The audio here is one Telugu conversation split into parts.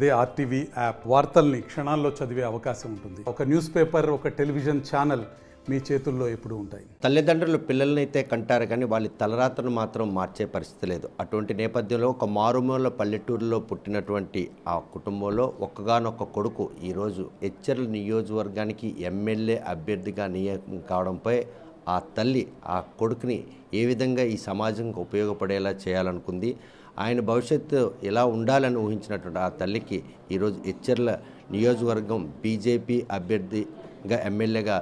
అదే ఆర్టీవీ యాప్ వార్తల్ని క్షణాల్లో చదివే అవకాశం ఉంటుంది. ఒక న్యూస్ పేపర్, ఒక టెలివిజన్ ఛానల్ మీ చేతుల్లో ఎప్పుడూ ఉంటాయి. తల్లిదండ్రులు పిల్లల్ని అయితే కంటారు కానీ వాళ్ళ తలరాతను మాత్రం మార్చే పరిస్థితి లేదు. అటువంటి నేపథ్యంలో ఒక మారుమూల పల్లెటూరులో పుట్టినటువంటి ఆ కుటుంబంలో ఒక్కగానొక్క కొడుకు ఈరోజు ఎచ్చెర్ల నియోజకవర్గానికి ఎమ్మెల్యే అభ్యర్థిగా నియామకం కావడంపై ఆ తల్లి ఆ కొడుకుని ఏ విధంగా ఈ సమాజంకి ఉపయోగపడేలా చేయాలనుకుంది, ఆయన భవిష్యత్తు ఎలా ఉండాలని ఊహించినటువంటి ఆ తల్లికి ఈరోజు ఎచ్చెర్ల నియోజకవర్గం బీజేపీ అభ్యర్థిగా ఎమ్మెల్యేగా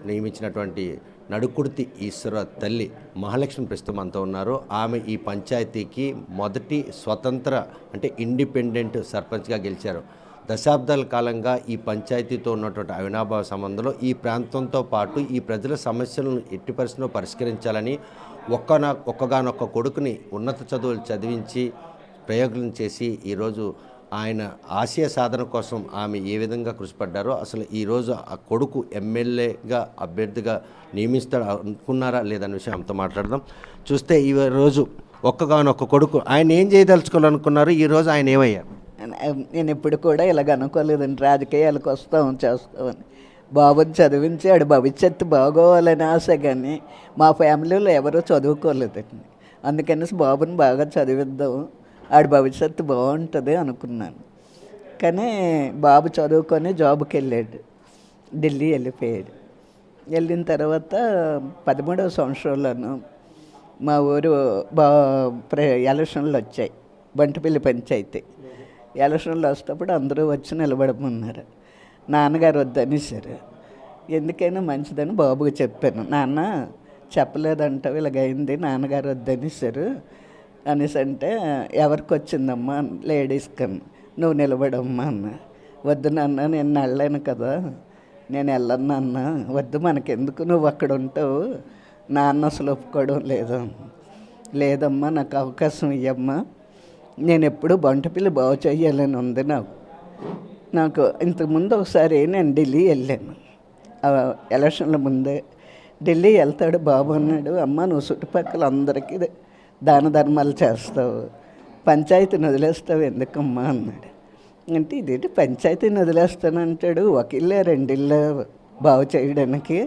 నియమించినటువంటి నడుకుర్తి ఈశ్వర తల్లి మహాలక్ష్మి ప్రస్తుతం అంతా ఉన్నారు. ఆమె ఈ పంచాయతీకి మొదటి స్వతంత్ర అంటే ఇండిపెండెంట్ సర్పంచ్గా గెలిచారు. దశాబ్దాల కాలంగా ఈ పంచాయతీతో ఉన్నటువంటి అవినాభావ సంబంధంలో ఈ ప్రాంతంతో పాటు ఈ ప్రజల సమస్యలను ఎట్టి పరిస్థితుల్లో పరిష్కరించాలని ఒక్కగానొక్క కొడుకుని ఉన్నత చదువులు చదివించి ప్రయోగం చేసి ఈరోజు ఆయన ఆశయ సాధన కోసం ఆమె ఏ విధంగా కృషిపడ్డారో, అసలు ఈరోజు ఆ కొడుకు ఎమ్మెల్యేగా అభ్యర్థిగా నియమిస్తాడు అనుకున్నారా లేదన్న విషయం ఆమెతో మాట్లాడదాం. చూస్తే ఈరోజు ఒక్కగానొక్క కొడుకు ఆయన ఏం చేయదలుచుకోవాలనుకున్నారు, ఈరోజు ఆయన ఏమయ్యారు? నేను ఎప్పుడు కూడా ఇలాగ అనుకోలేదండి, రాజకీయాలకు చేస్తామని. బాబుని చదివించి ఆడు భవిష్యత్తు బాగోవాలని ఆశ, కానీ మా ఫ్యామిలీలో ఎవరూ చదువుకోలేదండి. అందుకని బాబుని బాగా చదివిద్దాం, ఆడి భవిష్యత్తు బాగుంటుంది అనుకున్నాను. కానీ బాబు చదువుకొని జాబ్కి వెళ్ళాడు, ఢిల్లీ వెళ్ళిపోయాడు. వెళ్ళిన తర్వాత 13వ సంవత్సరంలోనూ మా ఊరు ఎలక్షన్లు వచ్చాయి, బంటిపల్లి పంచాయతీ ఎలక్షన్లు వస్తేప్పుడు అందరూ వచ్చి నిలబడమన్నారు. నాన్నగారు వద్దనేసారు. ఎందుకైనా మంచిదని బాబుకి చెప్పాను. నాన్న చెప్పలేదంటావు, ఇలాగైంది, నాన్నగారు వద్దనేసారు అనేసి అంటే, ఎవరికి వచ్చిందమ్మా, లేడీస్కి, నువ్వు నిలబడమ్మా అన్న. వద్దు నాన్న, నేను వెళ్ళాను కదా, నేను వెళ్ళను నాన్న, వద్దు, మనకెందుకు, నువ్వు అక్కడ ఉంటావు, నాన్న అసలు ఒప్పుకోవడం లేదు. లేదమ్మా, నాకు అవకాశం ఇవ్వమ్మా, నేను ఎప్పుడు బంటపిల్లి బాగు చేయాలని ఉంది నాకు. ఇంతకుముందు ఒకసారి నేను ఢిల్లీ వెళ్ళాను, ఎలక్షన్ల ముందే. ఢిల్లీ వెళ్తాడు బాబు అన్నాడు, అమ్మ నువ్వు చుట్టుపక్కల అందరికీ దాన ధర్మాలు చేస్తావు, పంచాయతీని వదిలేస్తావు ఎందుకమ్మా అన్నాడు. అంటే ఇదేంటి పంచాయతీని వదిలేస్తానంటాడు, ఒక ఇల్లే 2 ఇళ్ళు బాగు చేయడానికి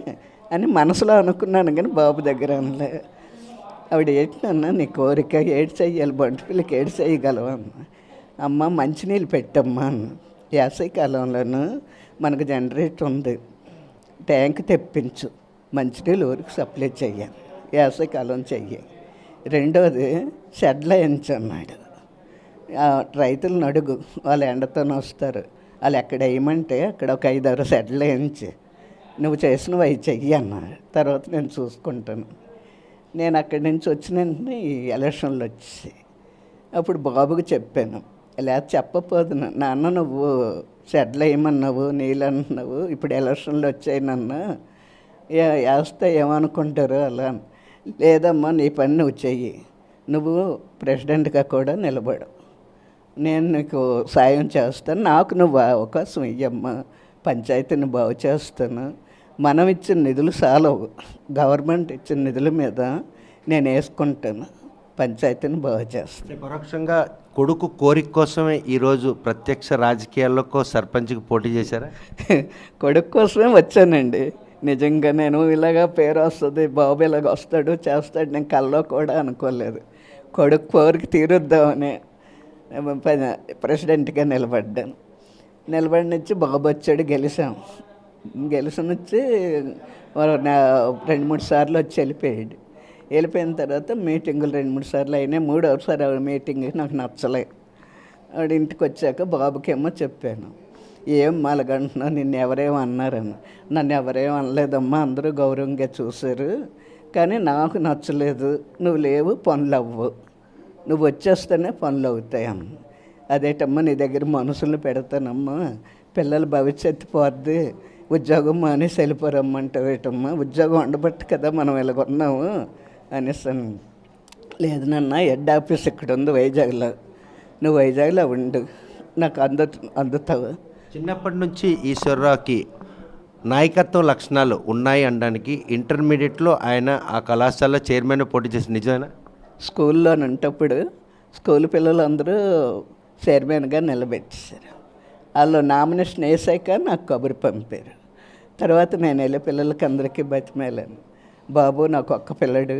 అని మనసులో అనుకున్నాను, కానీ బాబు దగ్గర అనలే. ఆవిడ ఏంటన్నా నీ కోరిక, ఏడు చెయ్యాలి, బంటిపిల్లకి ఏడు చేయగలవా అన్న. అమ్మ మంచినీళ్ళు పెట్టమ్మా అన్న. వేసవికాలంలోనూ మనకు జనరేటర్ ఉంది, ట్యాంక్ తెప్పించు, మంచినీళ్ళు ఊరికి సప్లై చెయ్యాలి, వేసవికాలం చెయ్యి. రెండోది షెడ్లు వేయించన్నాడు. రైతులను అడుగు, వాళ్ళు ఎండతోనే వస్తారు, వాళ్ళు ఎక్కడ వేయమంటే అక్కడ ఒక 5-6 షెడ్లు వేయించి నువ్వు చేసినవి అవి చెయ్యి అన్నాడు. తర్వాత నేను చూసుకుంటాను. నేను అక్కడి నుంచి వచ్చిన వెంటనే ఈ ఎలక్షన్లు వచ్చి అప్పుడు బాబుకి చెప్పాను, ఇలా చెప్పపోదు నాన్న, నువ్వు షెడ్లు వేయమన్నావు, నీళ్ళు అంటున్నావు, ఇప్పుడు ఎలక్షన్లు వచ్చాయి నాన్న, వేస్తే ఏమనుకుంటారు అలా. లేదమ్మా, నీ పని నువ్వు చెయ్యి, నువ్వు ప్రెసిడెంట్గా కూడా నిలబడు, నేను నీకు సాయం చేస్తాను, నాకు నువ్వు అవకాశం ఇవ్వమ్మా, పంచాయతీని బాగు చేస్తాను, మనం ఇచ్చిన నిధులు చాలవు, గవర్నమెంట్ ఇచ్చిన నిధుల మీద నేను వేసుకుంటాను, పంచాయతీని బాగు చేస్తాను. పరోక్షంగా కొడుకు కోరిక కోసమే ఈరోజు ప్రత్యక్ష రాజకీయాల్లో సర్పంచ్కి పోటీ చేశారా? కొడుకు కోసమే వచ్చానండి. నిజంగా నేను ఇలాగా పేరు వస్తుంది, బాబు ఇలాగ వస్తాడు చేస్తాడు, నేను కల్లో కూడా అనుకోలేదు. కొడుకు కోరిక తీరుద్దామని ప్రెసిడెంట్గా నిలబడ్డాను. నిలబడినిచ్చి బాబు వచ్చాడు, గెలిచినొచ్చి 2-3 సార్లు వచ్చి వెళ్ళిపోయాడు. వెళ్ళిపోయిన తర్వాత మీటింగులు 2-3 సార్లు అయినాయి. 3వసారి మీటింగ్ నాకు నచ్చలే. ఆవిడ ఇంటికి వచ్చాక బాబుకేమో చెప్పాను, ఏం మలగంటున్నావు, నిన్ను ఎవరేమో అన్నారని. నన్ను ఎవరేమో అనలేదమ్మా, అందరూ గౌరవంగా చూశారు, కానీ నాకు నచ్చలేదు, నువ్వు లేవు, పనులు అవ్వవు, నువ్వు వచ్చేస్తేనే పనులు అవుతాయమ్మ. అదేటమ్మా, నీ దగ్గర మనుషులను పెడతానమ్మా, పిల్లల భవిష్యత్తు పోద్ది, ఉద్యోగం మానేసి వెళ్ళిపోరమ్మంటావేటమ్మా, ఉద్యోగం ఉండబట్టి కదా మనం ఇలాగొన్నాము అనేసాను. లేదు నాన్న, హెడ్ ఆఫీస్ ఇక్కడ ఉంది వైజాగ్లో, నువ్వు వైజాగ్లో ఉండు, నాకు అందుతావు. చిన్నప్పటి నుంచి ఈశ్వరరావుకి నాయకత్వ లక్షణాలు ఉన్నాయి అనడానికి ఇంటర్మీడియట్లో ఆయన ఆ కళాశాలలో చైర్మన్ పోటీ చేసి నిజమేనా? స్కూల్లో ఉంటప్పుడు స్కూల్ పిల్లలందరూ చైర్మన్గా నిలబెట్టేశారు. వాళ్ళు నామినేషన్ వేసాక నాకు కబురు పంపారు. తర్వాత నేను వెళ్ళి పిల్లలకి అందరికీ బతిమేలాను, బాబు నాకు ఒక్క పిల్లడు,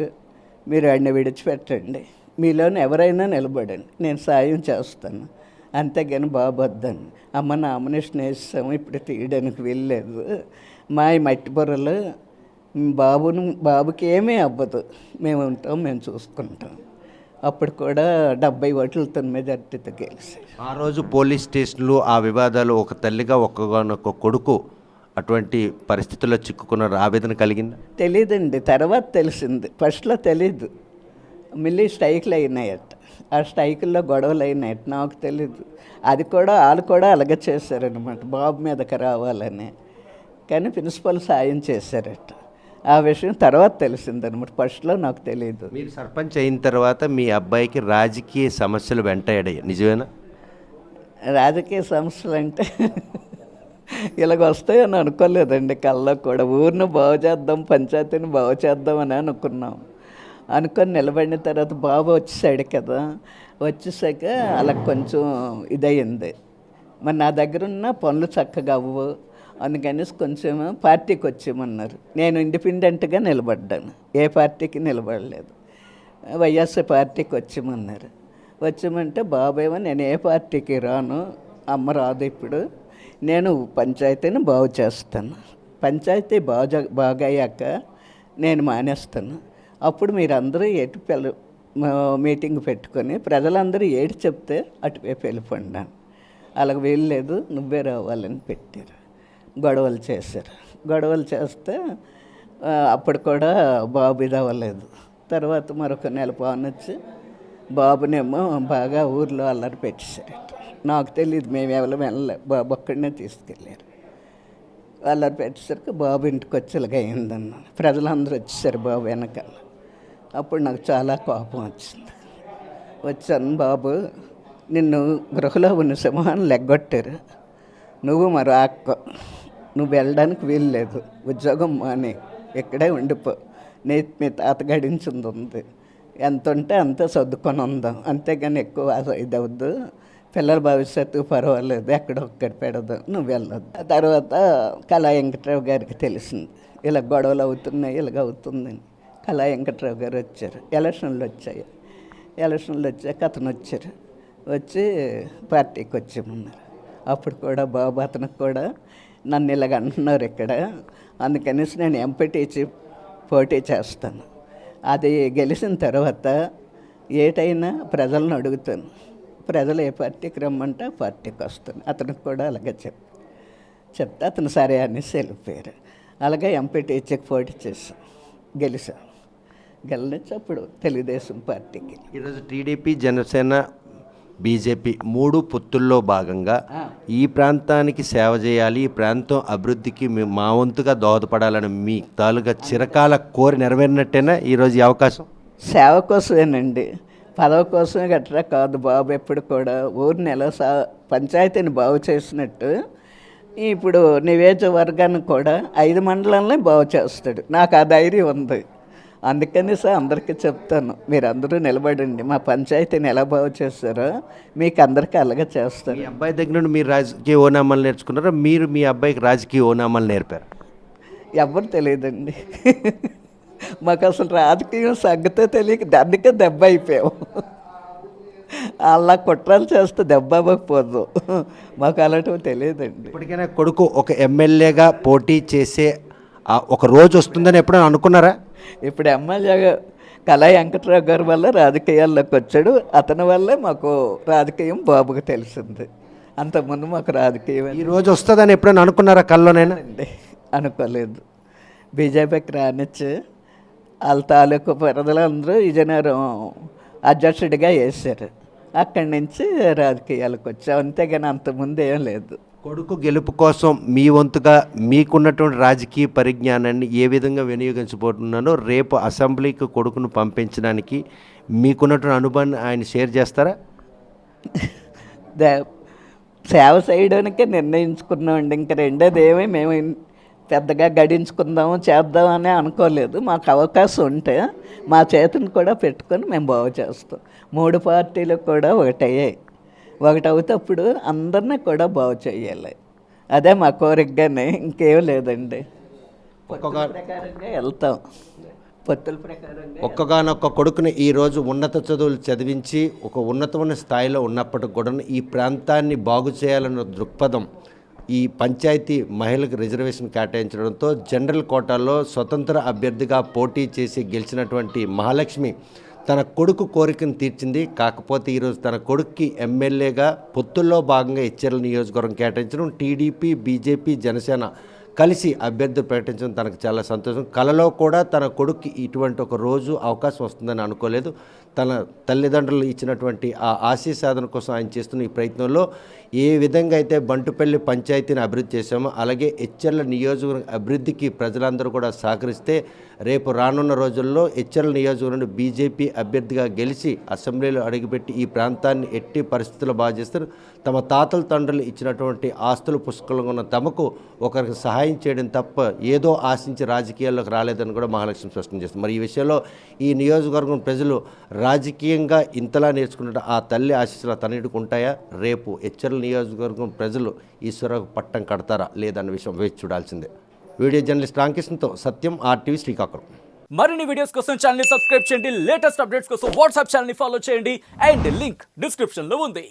మీరు వాడిని విడిచిపెట్టండి, మీలోని ఎవరైనా నిలబడండి, నేను సాయం చేస్తాను, అంతేగాని బాబు వద్దని. అమ్మ నామినేషన్ వేసాము, ఇప్పుడు తీయడానికి వీల్లేదు, మా ఈ మట్టి బుర్రలు బాబుకి ఏమీ అవ్వదు, మేము ఉంటాం, మేము చూసుకుంటాం. అప్పుడు కూడా 70 ఓట్లతో మెజార్టీతో గెలిచారు. ఆ రోజు పోలీస్ స్టేషన్లు ఆ వివాదాలు ఒక తల్లిగా ఒక్కగానొక్క కొడుకు అటువంటి పరిస్థితుల్లో చిక్కుకున్న ఆవేదన కలిగిందా? తెలీదండి, తర్వాత తెలిసింది. ఫస్ట్లో తెలీదు. మళ్ళీ స్ట్రైకులు అయినాయట, ఆ స్ట్రైకుల్లో గొడవలు అయినాయట, నాకు తెలీదు. అది కూడా వాళ్ళు కూడా అలాగే చేశారనమాట, బాబు మీదకి రావాలని. కానీ ప్రిన్సిపల్ సాయం చేశారట. ఆ విషయం తర్వాత తెలిసిందనమాట, ఫస్ట్లో నాకు తెలియదు. మీరు సర్పంచ్ అయిన తర్వాత మీ అబ్బాయికి రాజకీయ సమస్యలు వెంటాడాయి, నిజమేనా? రాజకీయ సమస్యలు అంటే ఇలాగ వస్తాయని అనుకోలేదండి. కళ్ళలో కూడా ఊరిని బాగు చేద్దాం, పంచాయతీని బాగు చేద్దాం అని అనుకున్నాం. అనుకొని నిలబడిన తర్వాత బాబు వచ్చేసాడు కదా, వచ్చేసాక అలా కొంచెం ఇదయింది. మరి నా దగ్గర ఉన్న పనులు చక్కగా అవ్వు, అందుకని కొంచెం పార్టీకి వచ్చేయమన్నారు. నేను ఇండిపెండెంట్గా నిలబడ్డాను, ఏ పార్టీకి నిలబడలేదు. వైఎస్ఆర్ పార్టీకి వచ్చేయమన్నారు. వచ్చామంటే బాబేమో నేను ఏ పార్టీకి రాను, అమ్మ రాదు, ఇప్పుడు నేను పంచాయతీని బాగు చేస్తాను, పంచాయతీ బాగా అయ్యాక నేను మానేస్తాను, అప్పుడు మీరందరూ మీటింగ్ పెట్టుకొని ప్రజలందరూ ఏడు చెప్తే అటువైపు వెళ్ళిపోండి. అలాగ వీల్లేదు, నువ్వే రావాలని పెట్టారు. గొడవలు చేశారు. గొడవలు చేస్తే అప్పుడు కూడా బాబు ఇది అవ్వలేదు. తర్వాత మరొక నెల వచ్చి బాబునేమో బాగా ఊర్లో అల్లరి పెట్టేశారట. నాకు తెలియదు, మేము ఎవరు వెళ్ళలే, బాబు ఒక్కడనే తీసుకెళ్ళారు. అల్లరి పెట్టేసరికి బాబు ఇంటికి వచ్చి ఇలాగ అయిందన్న. ప్రజలందరూ వచ్చేసారు బాబు వెనకాల. అప్పుడు నాకు చాలా కోపం వచ్చింది. వచ్చాను, బాబు నిన్ను గృహలో ఉన్న సింహాన్ని లెగ్గొట్టారు, నువ్వు మరి ఆక్కో, నువ్వు వెళ్ళడానికి వీలు లేదు, ఉద్యోగం మాని ఇక్కడే ఉండిపో, మీ తాత గడించింది ఉంది, ఎంత ఉంటే అంత సర్దుకొని ఉందాం, అంతేగాని ఎక్కువ ఇది అవద్దు, పిల్లల భవిష్యత్తు పర్వాలేదు, ఎక్కడొక్కడి పెడదాం, నువ్వు వెళ్ళొద్దు. ఆ తర్వాత కళా వెంకట్రావు గారికి తెలిసింది ఇలా గొడవలు అవుతున్నాయి, ఇలాగ అవుతుందని. కళా వెంకట్రావు గారు వచ్చారు, ఎలక్షన్లు వచ్చాయి. ఎలక్షన్లు వచ్చాక అతను వచ్చారు, వచ్చి పార్టీకి వచ్చామన్నారు. అప్పుడు కూడా బాబు అతనికి కూడా నన్ను ఇలాగ అంటున్నారు ఇక్కడ, అందుకనేసి నేను ఎంపీటీసీ పోటీ చేస్తాను, అది గెలిచిన తర్వాత ఏటైనా ప్రజలను అడుగుతాను, ప్రజలు ఏ పార్టీకి రమ్మంటే ఆ పార్టీకి వస్తాను. అతనికి కూడా అలాగే చెప్తే అతను సరే అనేసి వెళ్ళిపోయారు. అలాగే ఎంపీటీసీకి పోటీ చేశాం, గెలిచాం. గెలిచి అప్పుడు తెలుగుదేశం పార్టీకి. ఈరోజు టీడీపీ, జనసేన, బీజేపీ 3 పొత్తుల్లో భాగంగా ఈ ప్రాంతానికి సేవ చేయాలి, ఈ ప్రాంతం అభివృద్ధికి మా వంతుగా దోహదపడాలని మీ తాలూకా చిరకాల కోరి నెరవేరినట్టేనా ఈరోజు ఈ అవకాశం? సేవ కోసమేనండి, పదవి కోసమే గట్రా కాదు. బాబు ఎప్పుడు కూడా ఊరిని ఎలా పంచాయతీని బాగు చేసినట్టు ఇప్పుడు నియోజకవర్గాన్ని కూడా 5 మండలాలనే బాగు చేస్తాడు. నాకు ఆ ధైర్యం ఉంది. అందుకని అందరికీ చెప్తాను, మీరు అందరూ నిలబడండి, మా పంచాయతీని ఎలా బాగు చేస్తారో మీకు అందరికీ అలాగే చేస్తారు. మీ అబ్బాయి దగ్గర నుండి మీరు రాజకీయ ఓనామాలు నేర్చుకున్నారా, మీరు మీ అబ్బాయికి రాజకీయ ఓనామాలు నేర్పారు? ఎవరు తెలియదండి, మాకు అసలు రాజకీయం సంగతే తెలియక దానికే దెబ్బ అయిపోయాము. అలా కుట్రలు చేస్తే దెబ్బ అవ్వకపోదు, మాకు అలాంటివి తెలియదండి. ఇప్పటికైనా కొడుకు ఒక ఎమ్మెల్యేగా పోటీ చేసే ఒక రోజు వస్తుందని ఎప్పుడైనా అనుకున్నారా? ఇప్పుడు ఎమ్మెల్యేగా కళా వెంకట్రావు గారి వల్ల రాజకీయాల్లోకి వచ్చాడు, అతని వల్లే మాకు రాజకీయం బాబుకు తెలిసింది. అంతకుముందు మాకు రాజకీయం ఈ రోజు వస్తుందని ఎప్పుడైనా అనుకున్నారా కల్లోనైనా? అండి, అనుకోలేదు. బీజేపీకి రానిచ్చి వాళ్ళ తాలూకు ప్రజలందరూ విజయనగరం అధ్యక్షుడిగా వేశారు, అక్కడి నుంచి రాజకీయాలకు వచ్చాం, అంతేగాని అంతకుముందు ఏం లేదు. కొడుకు గెలుపు కోసం మీ వంతుగా మీకున్నటువంటి రాజకీయ పరిజ్ఞానాన్ని ఏ విధంగా వినియోగించబోతున్నానో రేపు అసెంబ్లీకి కొడుకును పంపించడానికి మీకున్నటువంటి అనుభవాన్ని ఆయన షేర్ చేస్తారా? సేవ చేయడానికే నిర్ణయించుకున్నామండి, ఇంకా రెండోది ఏమీ మేము పెద్దగా గడించుకుందాము చేద్దామని అనుకోలేదు. మాకు అవకాశం ఉంటే మా చేతిని కూడా పెట్టుకొని మేము బాగు చేస్తాం. 3 పార్టీలు కూడా ఒకటయ్యాయి, ఒకటి అవుతప్పుడు అందరినీ కూడా బాగు చేయాలి. అదే మా కోరికగానే, ఇంకేం లేదండి. పొత్తుల ప్రకారంగా వెళ్తాం, పొత్తుల ప్రకారంగా. ఒక్కగానొక్క కొడుకుని ఈరోజు ఉన్నత చదువులు చదివించి ఒక ఉన్నతమైన స్థాయిలో ఉన్నప్పటికి కూడా ఈ ప్రాంతాన్ని బాగు చేయాలన్న దృక్పథం ఈ పంచాయతీ మహిళలకు రిజర్వేషన్ కేటాయించడంతో జనరల్ కోటాలో స్వతంత్ర అభ్యర్థిగా పోటీ చేసి గెలిచినటువంటి మహాలక్ష్మి తన కొడుకు కోరికను తీర్చింది. కాకపోతే ఈరోజు తన కొడుక్కి ఎమ్మెల్యేగా పొత్తుల్లో భాగంగా ఎచ్చెర్ల నియోజకవర్గం కేటాయించడం, టీడీపీ, బీజేపీ, జనసేన కలిసి అభ్యర్థులు ప్రకటించడం తనకు చాలా సంతోషం. కలలో కూడా తన కొడుక్కి ఇటువంటి ఒక రోజు అవకాశం వస్తుందని అనుకోలేదు. తన తల్లిదండ్రులు ఇచ్చినటువంటి ఆ ఆశయ సాధన కోసం ఆయన చేస్తున్న ఈ ప్రయత్నంలో ఏ విధంగా అయితే బంటుపల్లి పంచాయతీని అభివృద్ధి చేశామో అలాగే ఎచ్చెర్ల నియోజకవర్గం అభివృద్ధికి ప్రజలందరూ కూడా సహకరిస్తే రేపు రానున్న రోజుల్లో ఎచ్చెర్ల నియోజకవర్గం బీజేపీ అభ్యర్థిగా గెలిచి అసెంబ్లీలో అడుగుపెట్టి ఈ ప్రాంతాన్ని ఎట్టి పరిస్థితుల్లో బాగు చేస్తారు. తమ తాతల తండ్రులు ఇచ్చినటువంటి ఆస్తులు పుష్కలంగా ఉన్న తమకు ఒకరికి సహాయం చేయడం తప్ప ఏదో ఆశించి రాజకీయాల్లోకి రాలేదని కూడా మహాలక్ష్మి స్పష్టం చేస్తుంది. మరి ఈ విషయంలో ఈ నియోజకవర్గం ప్రజలు రాజకీయంగా ఇంతలా నేర్చుకున్న ఆ తల్లి ఆశీస్సులు తనటికి ఉంటాయా? రేపు ఎచ్చెర్ల నియోజకవర్గం ప్రజలు ఈశ్వరకు పట్టం కడతారా లేదన్న విషయం వేచి చూడాల్సిందే. వీడియో జర్నలిస్ట్ రామకృష్ణతో సత్యం, RTV, శ్రీకాకుళం. మరిన్ని వీడియోస్ కోసం ఛానల్ ని సబ్స్క్రైబ్ చేయండి. లేటెస్ట్ అప్డేట్స్ కోసం వాట్సాప్ ఛానల్ ని ఫాలో చేయండి. అండ్ లింక్ డిస్క్రిప్షన్ లో ఉంది.